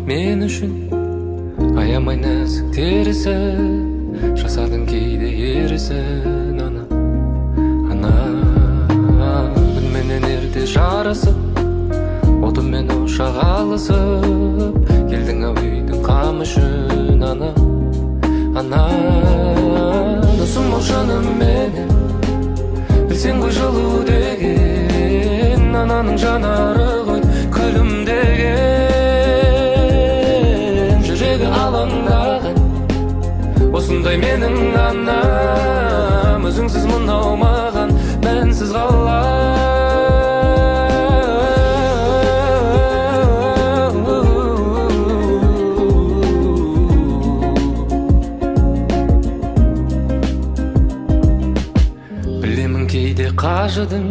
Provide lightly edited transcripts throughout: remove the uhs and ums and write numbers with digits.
мен үшін аямай нәзік терісі жасадың кейде ерісін ана күнменен ерте жарысып отымен ошақ алысып келдің ау үйдің қамышын ана досым ол жаным менен білсең ғой жылу деген ананың жанары ғой күлімдеген жүрегі алаңдаған осындай менің анам өзіңсіз мынау маған мәнсіз қалай кейде қажыдың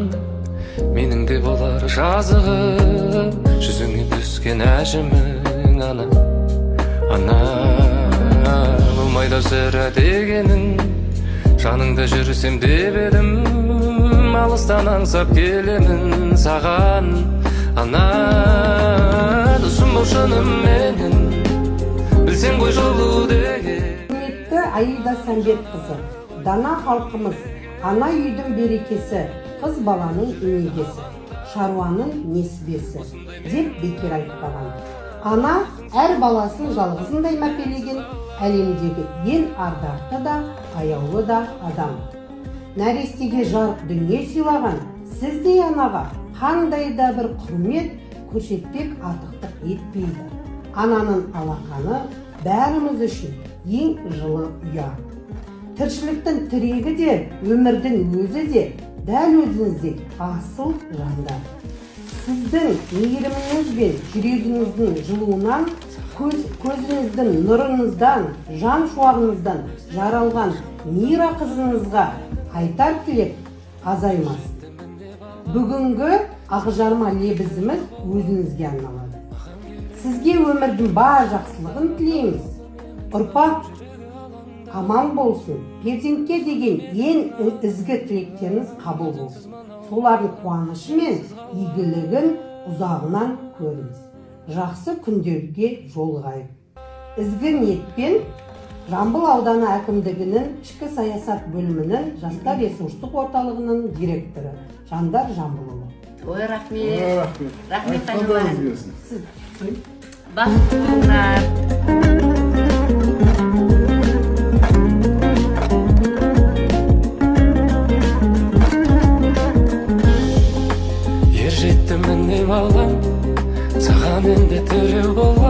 менің де болар жазығым жүзіңе түскен әжімің ана болмайды сірә дегенің жаныңда жүрсем деп едім алыстан аңсап келемін саған ана досым бол жаным менің білсең ғой жылу деген. Құрметті Аида Сәмбетқызы, дана халқымыз ана үйдің берекесі, қыз баланың өнегесі, шаруаның несібесі деп бекер айтпаған. Ана әр баласын жалғызындай мәпелеген әлемдегі ең ардақты да, аяулы да адам. Нәрестеге жарық дүние сыйлаған сіздей анаға қандай да бір құрмет көрсетпек артықтық етпейді. Ананың алақаны бәріміз үшін ең жылы ұя. Тіршіліктің тірегі де, өмірдің өзі де, дәл өзіңіздей асыл жандар. Сіздің мейіріміңіз бен жүрегіңіздің жылуынан, көзіңіздің нұрыңыздан, жан шуағыңыздан жаралған Мира қызыңызға айтар тілек азаймас. Бүгінгі ақжарма лебізіміз өзіңізге арналады. Сізге өмірдің бар жақсылығын тілейміз. Ұрпақ аман болсын, перзентке деген ең ізгі тілектеріңіз қабыл болсын. Солардың қуанышы мен игілігін ұзағынан көріңіз. Жақсы күндерге жолығайық. Ізгі ниетпен Жамбыл ауданы әкімдігінің ішкі саясат бөлімінің жастар ресурстық орталығының директоры Жандар Жамбылұлы. Ой, рахмет. Рахмет, айналайын. Бақытты болыңдар. Міне балам, саған енді тіреу болам.